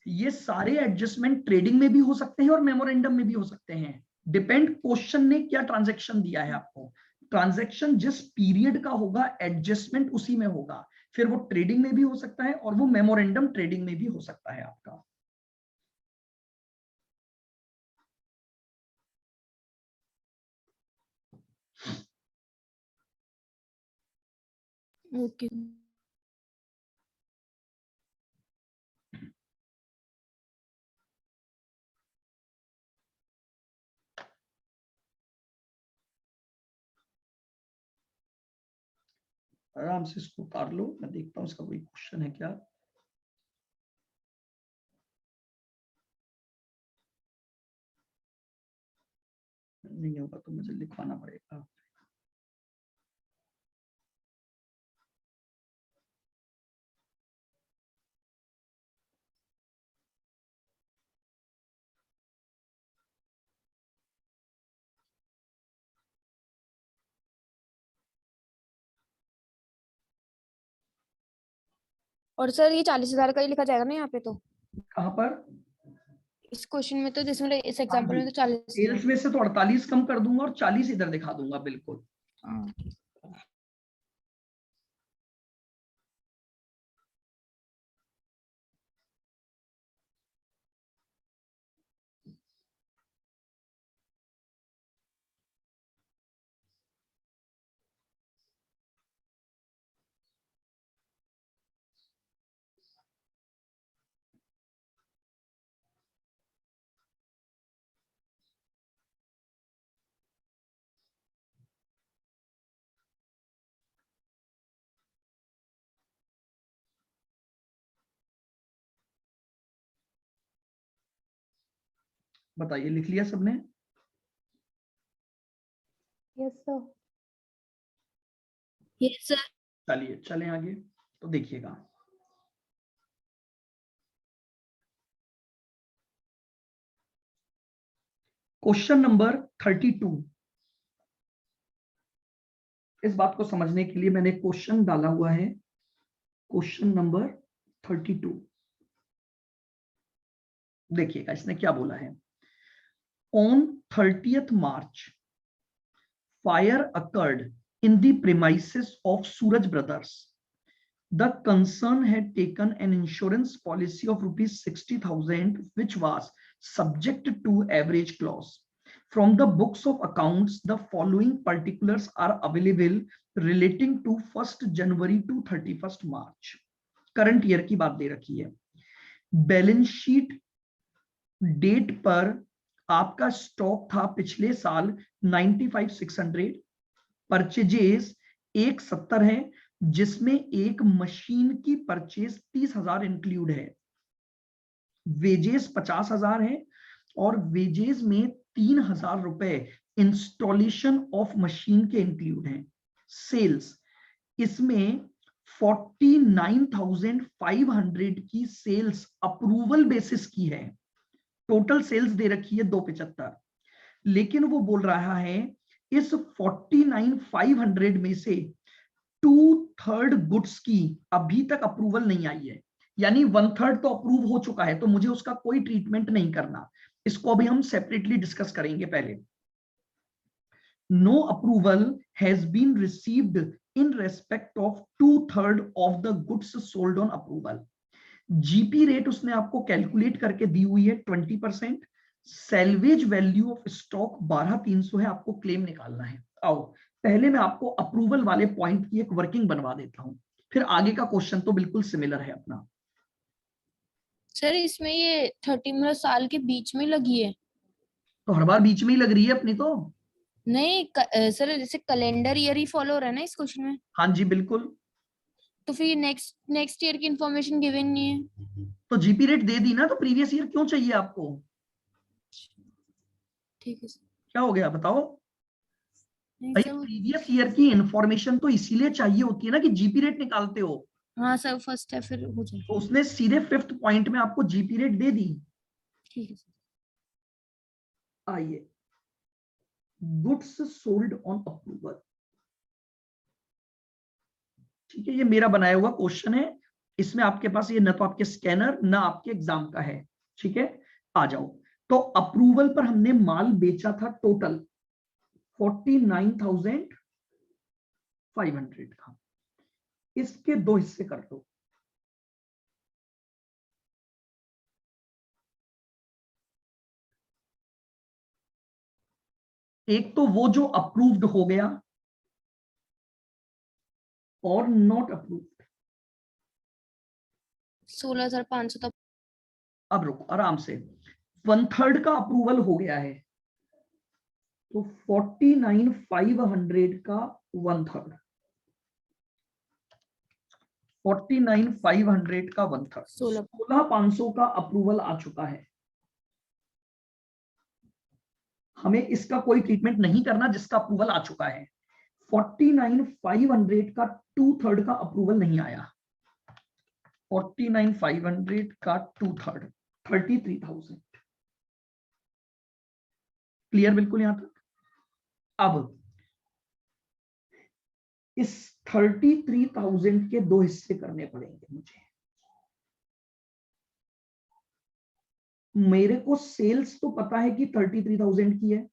ये सारे एडजस्टमेंट ट्रेडिंग में भी हो सकते हैं और मेमोरेंडम में भी हो सकते हैं। डिपेंड क्वेश्चन ने क्या ट्रांजैक्शन दिया है आपको। ट्रांजैक्शन जिस पीरियड का होगा, एडजस्टमेंट उसी में होगा। फिर वो ट्रेडिंग में भी हो सकता है और वो मेमोरेंडम ट्रेडिंग में भी हो सकता है आपका। ओके। आराम से इसको उतार लो, मैं देखता हूँ इसका कोई क्वेश्चन है क्या। नहीं होगा तो मुझे लिखवाना पड़ेगा। और सर ये 40,000 का ही लिखा जाएगा ना यहाँ पे तो, कहाँ पर? इस क्वेश्चन में तो, जिसमें इस हाँ एग्जांपल जी, में तो 40,000। सेल्स में से तो 48 कम कर दूंगा और 40 इधर दिखा दूंगा, बिल्कुल। हाँ। बताइए, लिख लिया सबने? Yes sir. Yes sir. चलिए चलें आगे, तो देखिएगा। Question number 32। इस बात को समझने के लिए मैंने क्वेश्चन डाला हुआ है, क्वेश्चन नंबर 32। देखिएगा इसने क्या बोला है। On 30th March, fire occurred in the premises of Suraj Brothers. The concern had taken an insurance policy of ₹60,000, which was subject to average clause. From the books of accounts, the following particulars are available relating to 1st January to 31st March. Current year की बात दे रखी है। Balance sheet date पर आपका stock था पिछले साल 95,600। Purchases 170 है, जिसमें एक मशीन की परचेज 30,000 इंक्लूड है। वेजेस 50,000 है और वेजेस में 3,000 रुपए इंस्टॉलेशन ऑफ मशीन के इंक्लूड हैं। सेल्स, इसमें 49,500 की सेल्स अप्रूवल बेसिस की है। टोटल सेल्स दे रखी है 275, लेकिन वो बोल रहा है इस 49,500 में से 2/3 गुड्स की अभी तक अप्रूवल नहीं आई है, यानी 1/3 तो अप्रूव हो चुका है, तो मुझे उसका कोई ट्रीटमेंट नहीं करना। इसको अभी हम सेपरेटली डिस्कस करेंगे। पहले, no approval has been received in respect of 2/3 of the goods sold on approval. GP rate उसने आपको कैलकुलेट करके दी हुई है 20%। सेल्वेज वैल्यू ऑफ स्टॉक 12,300 है, आपको क्लेम निकालना है। आओ पहले मैं आपको अप्रूवल वाले पॉइंट की एक वर्किंग बनवा देता हूं, फिर आगे का क्वेश्चन तो बिल्कुल सिमिलर है अपना। सर इसमें ये 30 मतलब साल के बीच में लगी है? तो हर बार बीच में ही लग रही है अपनी तो। नहीं सर जैसे कैलेंडर ईयर ही फॉलो हो रहा है ना इस क्वेश्चन में, हाँ जी बिल्कुल। तो फिर नेक्स्ट ईयर की इंफॉर्मेशन गिवन नहीं है। तो जीपी रेट दे दी ना, तो प्रीवियस ईयर क्यों चाहिए आपको? ठीक है सर। क्या हो गया बताओ नहीं भाई? सर प्रीवियस ईयर की इंफॉर्मेशन तो इसीलिए चाहिए होती है ना कि जीपी रेट निकालते हो। हाँ सर फर्स्ट है, फिर हो जाए। तो उसने सीधे 5th पॉइंट में आपको जीपी रेट दे दी। ठीक है सर। आइए, गुड्स सोल्ड ऑन अप्रूवल। ठीक है, ये मेरा बनाया हुआ क्वेश्चन है, इसमें आपके पास ये न तो आपके स्कैनर ना आपके एग्जाम का है। ठीक है, आ जाओ। तो अप्रूवल पर हमने माल बेचा था टोटल 49,500 का। इसके दो हिस्से कर दो। एक तो वो जो अप्रूव्ड हो गया और नॉट अप्रूव्ड। 16,500 तक। अब रुको आराम से, 1/3 का अप्रूवल हो गया है, तो 49,500 का 1/3 49,500 का 1/3, 16,500 का अप्रूवल आ चुका है। हमें इसका कोई ट्रीटमेंट नहीं करना जिसका अप्रूवल आ चुका है। 49,500 का 2/3 का अप्रूवल नहीं आया। 49,500 का 2/3 33,000। क्लियर बिल्कुल यहां तक। अब इस 33,000 के दो हिस्से करने पड़ेंगे मुझे। मेरे को सेल्स तो पता है कि 33,000 की है,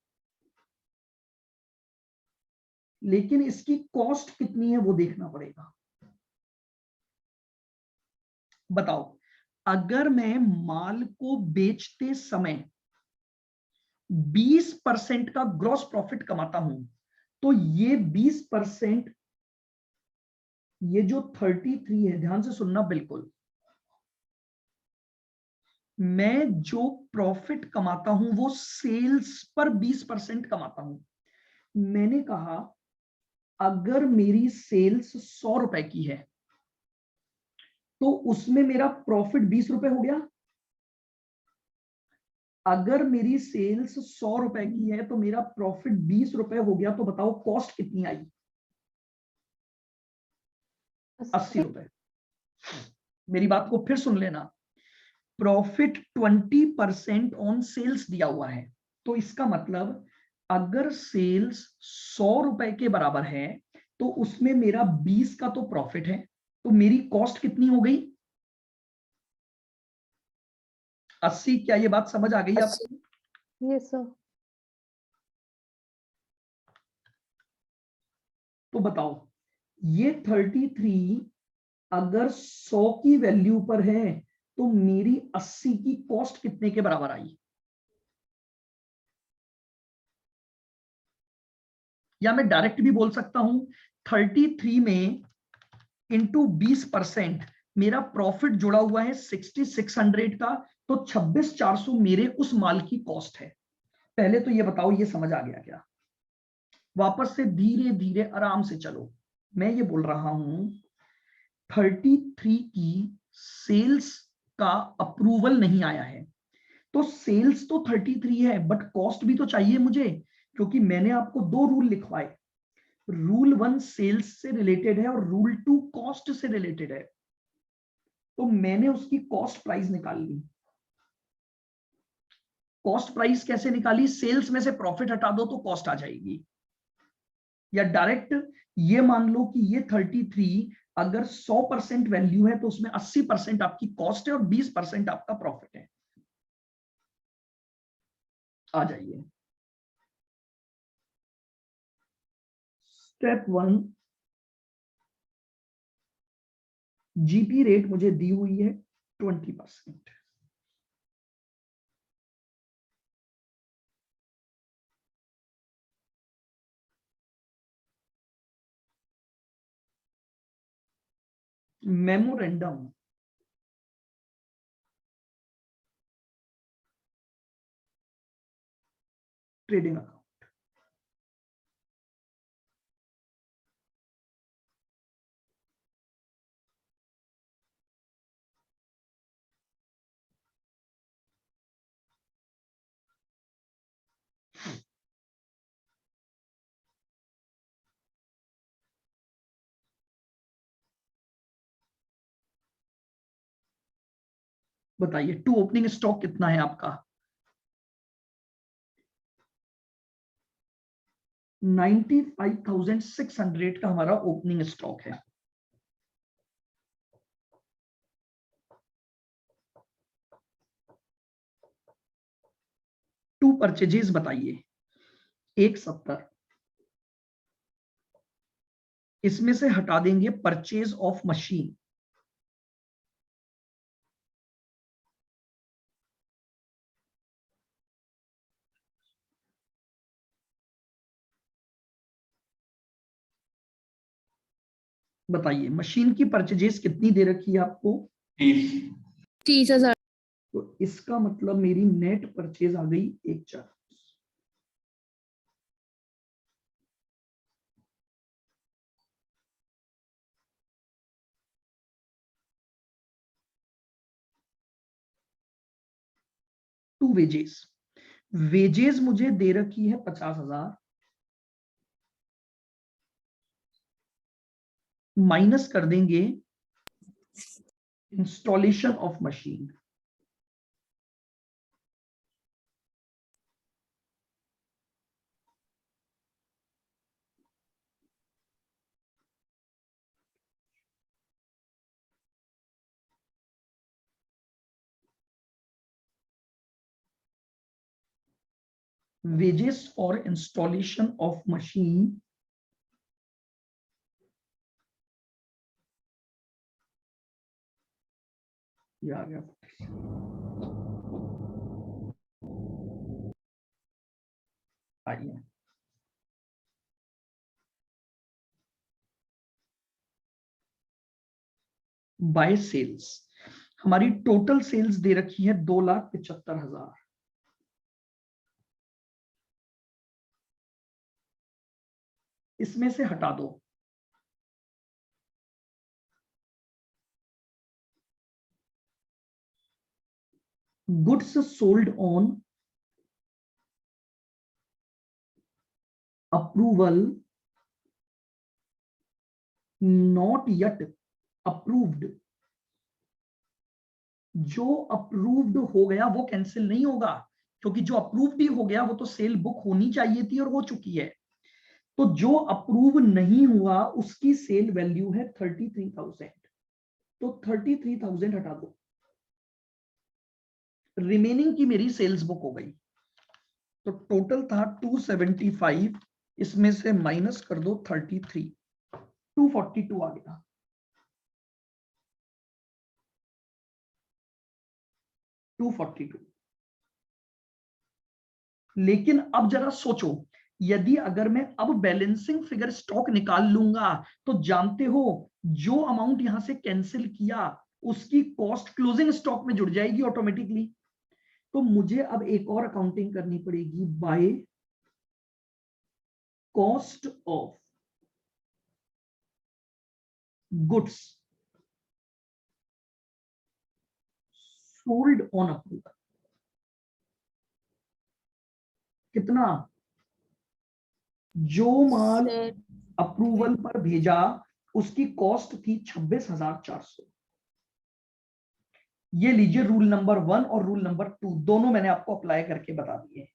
लेकिन इसकी कॉस्ट कितनी है वो देखना पड़ेगा। बताओ, अगर मैं माल को बेचते समय 20% का ग्रॉस प्रॉफिट कमाता हूं, तो ये 20%, ये जो 33 है, ध्यान से सुनना बिल्कुल, मैं जो प्रॉफिट कमाता हूं वो सेल्स पर 20% कमाता हूं। मैंने कहा अगर मेरी सेल्स 100 रुपए की है तो उसमें मेरा प्रॉफिट 20 रुपए हो गया। अगर मेरी सेल्स 100 रुपए की है तो मेरा प्रॉफिट 20 रुपए हो गया, तो बताओ कॉस्ट कितनी आई? 80 रुपए। मेरी बात को फिर सुन लेना, प्रॉफिट 20% ऑन सेल्स दिया हुआ है, तो इसका मतलब अगर सेल्स 100 रुपए के बराबर है तो उसमें मेरा 20 का तो प्रॉफिट है, तो मेरी कॉस्ट कितनी हो गई? 80। क्या ये बात समझ आ गई आपको? Yes sir. तो बताओ, ये 33 अगर 100 की वैल्यू पर है तो मेरी 80 की कॉस्ट कितने के बराबर आई? या मैं डायरेक्ट भी बोल सकता हूं, 33 में इंटू 20%, मेरा प्रॉफिट जुड़ा हुआ है 6600 का, तो 26,400 मेरे उस माल की कॉस्ट है। पहले तो ये बताओ, ये समझ आ गया क्या? वापस से धीरे धीरे आराम से चलो। मैं ये बोल रहा हूं 33 की सेल्स का अप्रूवल नहीं आया है, तो सेल्स तो 33 है बट कॉस्ट भी तो चाहिए मुझे, क्योंकि मैंने आपको दो रूल लिखवाए। रूल 1 सेल्स से रिलेटेड है और रूल 2 कॉस्ट से रिलेटेड है। तो मैंने उसकी कॉस्ट प्राइस निकाल ली। कॉस्ट प्राइस कैसे निकाली? सेल्स में से प्रॉफिट हटा दो तो कॉस्ट आ जाएगी। या डायरेक्ट ये मान लो कि ये 33 अगर 100% वैल्यू है तो उसमें 80% आपकी कॉस्ट है और 20% आपका प्रॉफिट है। आ जाइए, स्टेप 1, जीपी रेट मुझे दी हुई है 20%। Memorandum, trading account. बताइए टू ओपनिंग स्टॉक कितना है आपका? 95,600 का हमारा ओपनिंग स्टॉक है। टू परचेजेस बताइए। 170, इसमें से हटा देंगे परचेज ऑफ मशीन। बताइए मशीन की परचेजेस कितनी दे रखी है आपको? 30,000। तो इसका मतलब मेरी नेट परचेज आ गई 1,4। वेजेस, वेजेस मुझे दे रखी है 50,000, माइनस कर देंगे installation of machine, wages for installation of machine ये आ गया, आइए बाय सेल्स, हमारी टोटल सेल्स दे रखी है 2,75,000, इसमें से हटा दो goods sold on approval not yet approved, जो अप्रूव्ड हो गया वो कैंसिल नहीं होगा, क्योंकि जो अप्रूव्ड ही हो गया वो तो सेल बुक होनी चाहिए थी और हो चुकी है। तो जो अप्रूव नहीं हुआ उसकी सेल वैल्यू है 33,000, तो 33,000 हटा दो, रिमेनिंग की मेरी सेल्स बुक हो गई। तो टोटल था 275, इसमें से माइनस कर दो 33, 242 आ गया। लेकिन अब जरा सोचो, यदि अगर मैं अब बैलेंसिंग फिगर स्टॉक निकाल लूंगा तो जानते हो जो अमाउंट यहां से कैंसिल किया उसकी कॉस्ट क्लोजिंग स्टॉक में जुड़ जाएगी ऑटोमेटिकली। तो मुझे अब एक और अकाउंटिंग करनी पड़ेगी, by cost of goods sold on approval. कितना? जो माल अप्रूवल पर भेजा उसकी कॉस्ट थी 26,400। ये लीजिए रूल नंबर 1 और रूल नंबर 2 दोनों मैंने आपको अप्लाई करके बता दिए।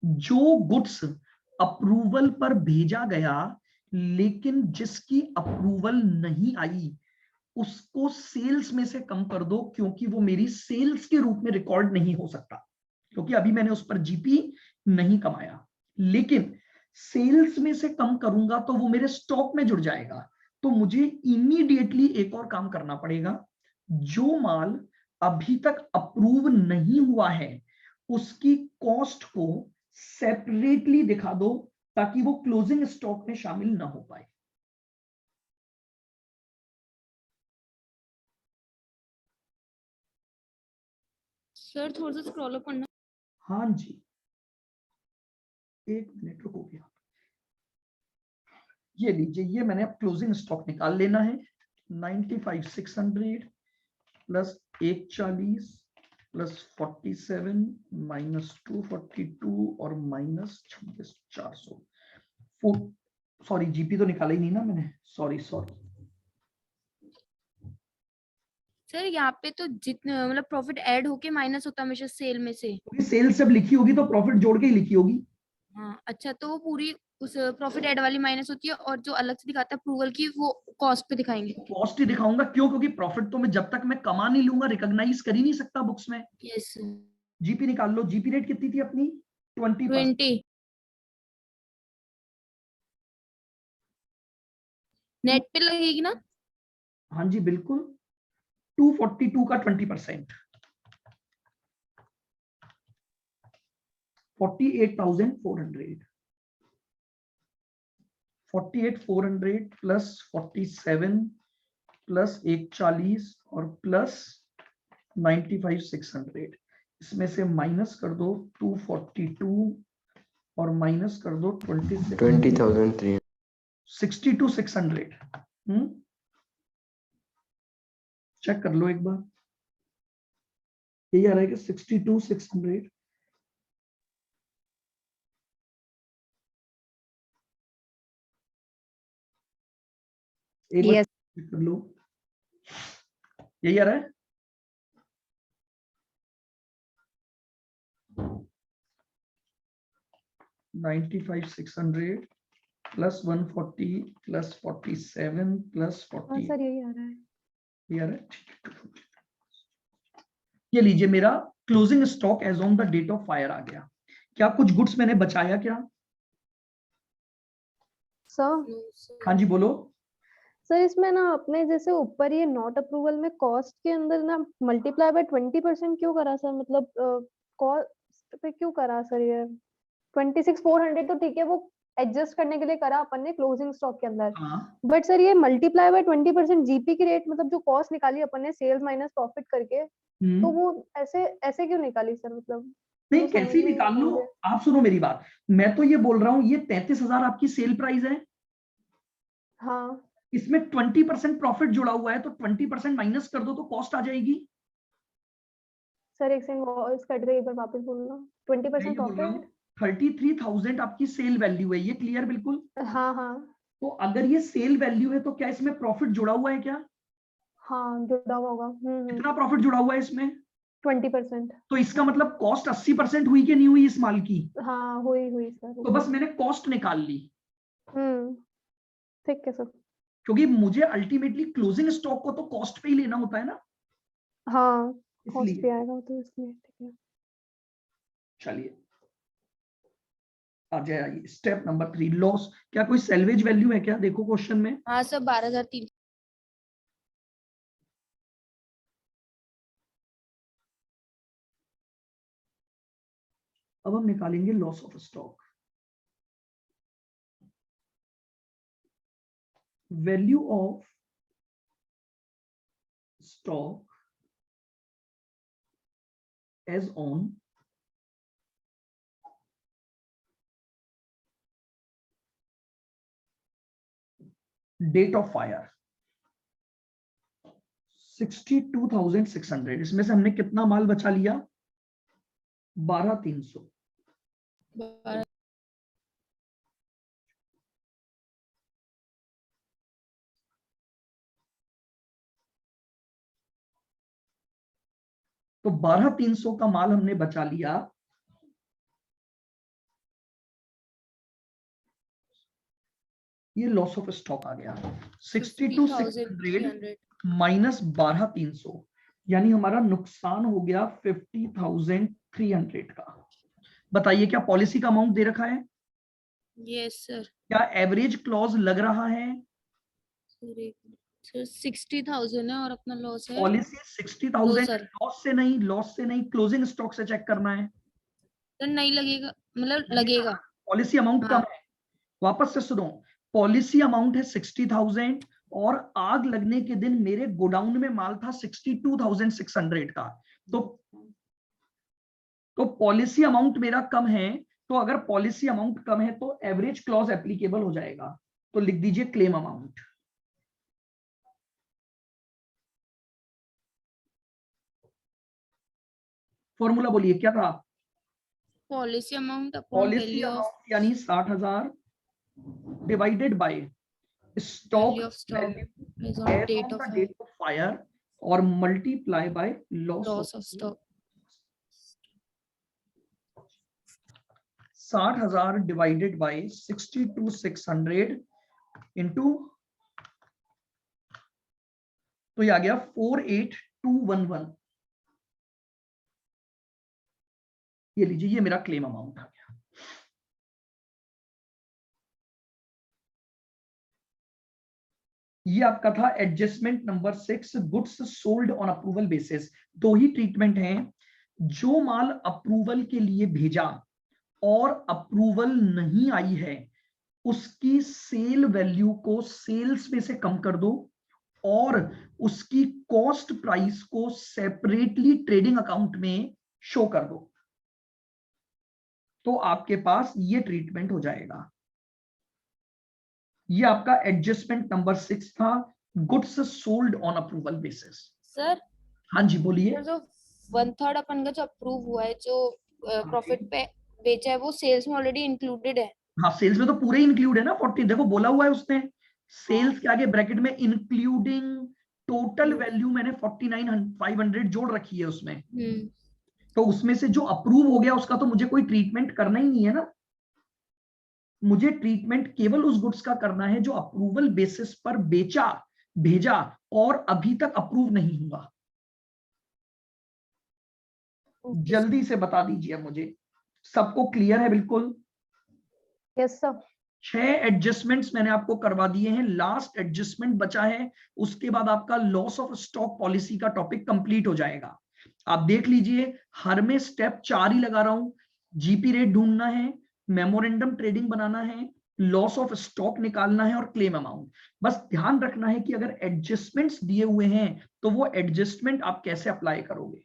जो गुड्स अप्रूवल पर भेजा गया लेकिन जिसकी अप्रूवल नहीं आई उसको सेल्स में से कम कर दो, क्योंकि वो मेरी सेल्स के रूप में रिकॉर्ड नहीं हो सकता, क्योंकि अभी मैंने उस पर जीपी नहीं कमाया। लेकिन सेल्स में से कम करूंगा तो वो मेरे स्टॉक में जुड़ जाएगा। तो मुझे इमीडिएटली एक और काम करना पड़ेगा, जो माल अभी तक अप्रूव नहीं हुआ है उसकी कॉस्ट को सेपरेटली दिखा दो ताकि वो क्लोजिंग स्टॉक में शामिल ना हो पाए। सर थोड़ा सा स्क्रॉल अप करना। हाँ जी, एक मिनट रुको भैया। ये लीजिए, ये मैंने अब क्लोजिंग स्टॉक निकाल लेना है। 95,600 प्लस 140 प्लस 47 माइनस 242 और माइनस 26,400। सॉरी, जीपी तो निकाला ही नहीं ना मैंने, सॉरी। सर यहाँ पे तो जितना मतलब प्रॉफिट ऐड होके माइनस होता है हमेशा सेल में से। सेल जब लिखी होगी तो प्रॉफिट जोड़ के ही लिखी होगी। हाँ अच्छा, तो वो पूरी उस प्रॉफिट ऐड वाली माइनस होती है और जो अलग से दिखाता है अप्रूवल की वो कॉस्ट पे दिखाएंगे। कॉस्ट ही दिखाऊंगा, क्यों? क्योंकि प्रॉफिट तो मैं जब तक मैं कमा नहीं लूंगा रिकॉग्नाइज कर ही नहीं सकता बुक्स में। यस। जीपी निकाल लो। जीपी रेट कितनी थी अपनी? 20%। 20 नेट पे लगेगी ना? हाँ जी बिल्कुल, 242 का 20%, 48,400। 48,400 प्लस 47 प्लस 140 और प्लस 95,600, इसमें से माइनस कर दो 242 और माइनस कर दो 20,300 62,600। चेक कर लो एक बार। यही आ रहा है कि 62,600। एक बार Yes. चेक कर लो, यही आ रहा है। $95,600 प्लस 140 प्लस 47 प्लस 40। हाँ सर यही आ रहा है। ये आ रहा है, ठीक है। ये लीजिए, मेरा closing stock as on the date of fire आ गया। क्या कुछ गुड्स मैंने बचाया क्या? सर हाँ जी बोलो। सर इसमें ना अपने जैसे ऊपर ये नॉट अप्रूवल में कॉस्ट के अंदर ना मल्टीप्लाई बाय 20% क्यों करा सर, मतलब कॉस्ट पे क्यों करा सर ये 26,400? तो ठीक है, वो एडजस्ट करने के लिए करा अपन ने क्लोजिंग स्टॉक के अंदर, हाँ बट सर ये मल्टीप्लाई बाय 20% जीपी की रेट, मतलब जो कॉस्ट निकाली अपन ने सेल्स माइनस प्रॉफिट करके, तो वो ऐसे ऐसे क्यों निकाली सर, मतलब नहीं, वो समझ कैसे नहीं निकाल आता लो, मुझे। आप सुनो मेरी बात। मैं तो ये बोल रहा हूं, ये 33,000 आपकी सेल प्राइस है, हाँ इसमें 20% प्रॉफिट जुड़ा हुआ है, तो 20% माइनस कर दो तो कॉस्ट आ जाएगी। सर एक सेकंड वॉइस कट गई, एक बार वापस बोलना। मैं 20% ये बोल रहा हूँ प्रॉफिट। 33,000 आपकी सेल वैल्यू है, ये क्लियर बिल्कुल। हाँ हाँ तो अगर ये सेल वैल्यू है तो क्या इसमें प्रॉफिट जुड़ा हुआ है क्या? हाँ जुड़ा हुआ होगा। कितना प्रॉफिट जुड़ा हुआ है इसमें? 20%। तो इसका मतलब कॉस्ट 80% हुई कि नहीं हुई इस माल की? हाँ हुई हुई सर तो हुई। बस मैंने कॉस्ट निकाल ली, हम्म ठीक है सर। क्योंकि मुझे अल्टीमेटली क्लोजिंग स्टॉक को तो कॉस्ट पे ही लेना होता है ना, हाँ कॉस्ट भी इसलिए। आएगा तो इसलिए ठीक है। चलिए आ जाए स्टेप नंबर 3, लॉस। क्या कोई सेल्वेज वैल्यू है क्या? देखो क्वेश्चन में। हाँ सर 12,300। अब हम निकालेंगे loss of stock. Value of stock as on date of fire 62,600। इसमें से हमने कितना माल बचा लिया? 12,300। 12,000। तो 12,300 का माल हमने बचा लिया। ये लॉस ऑफ स्टॉक आ गया 62,600 50,300। माइनस 12,300, यानी हमारा नुकसान हो गया 50,300 का। बताइए क्या पॉलिसी का अमाउंट दे रखा है? Yes sir. क्या एवरेज क्लॉज लग रहा है? सर 60,000 है और अपना लॉस है पॉलिसी 2 60,000। सर। लॉस से नहीं, क्लोजिंग स्टॉक से चेक करना है। सर नहीं लगेगा, मतलब लगेगा। पॉलिसी अमाउंट कम हाँ है। वापस से सुनो, पॉलिसी अमाउंट है 60,000 और आग लगने के दिन मेरे गोडाउन में माल था 62,600 का। तो पॉलिसी अमाउंट मेरा कम है, तो अगर पॉलिसी अमाउंट कम है तो एवरेज क्लॉज एप्लीकेबल हो जाएगा। तो लिख दीजिए क्लेम अमाउंट। फॉर्मूला बोलिए क्या था? Policy amount upon policy value of amount यानी 60,000 divided by stock stock value is on as date on the of date of fire और multiply by loss of loss of stock. 60,000 divided by 62,600 into, तो ये आ गया 48,211। ये लीजिए, ये मेरा claim amount आ गया। ये आपका था adjustment number 6, goods sold on approval basis. दो ही ट्रीटमेंट हैं। जो माल अप्रूवल के लिए भेजा और अप्रूवल नहीं आई है, उसकी सेल वैल्यू को सेल्स में से कम कर दो और उसकी कॉस्ट प्राइस को सेपरेटली ट्रेडिंग अकाउंट में शो कर दो, तो आपके पास ये ट्रीटमेंट हो जाएगा। ये आपका एडजस्टमेंट नंबर 6 था, goods sold on approval basis. Sir हाँ जी बोलिए। जो 1/3 अपन का जो अप्रूव हुआ है, जो प्रॉफिट पे बेचा है, वो सेल्स में ऑलरेडी इंक्लूडेड है। हाँ, सेल्स में तो पूरे इंक्लूड है ना 40, देखो बोला हुआ है उसने, सेल्स के आगे ब्रैकेट में इंक्लूडिंग टोटल वैल्यू मैंने 49,500 जोड़ रखी है उसमें। तो उसमें से जो अप्रूव हो गया उसका तो मुझे कोई ट्रीटमेंट करना ही नहीं है ना, मुझे ट्रीटमेंट केवल उस गुड्स का करना है जो अप्रूवल बेसिस पर बेचा भेजा और अभी तक अप्रूव नहीं हुआ। जल्दी से बता दीजिए मुझे, सबको क्लियर है बिल्कुल? Yes sir. 6 एडजस्टमेंट्स मैंने आपको करवा दिए हैं, लास्ट एडजस्टमेंट बचा है, उसके बाद आपका लॉस ऑफ स्टॉक पॉलिसी का टॉपिक कंप्लीट हो जाएगा। आप देख लीजिए, हर में स्टेप 4 ही लगा रहा हूं, जीपी रेट ढूंढना है, मेमोरेंडम ट्रेडिंग बनाना है, लॉस ऑफ स्टॉक निकालना है और क्लेम अमाउंट। बस ध्यान रखना है कि अगर एडजस्टमेंट्स दिए हुए हैं तो वो एडजस्टमेंट आप कैसे अप्लाई करोगे।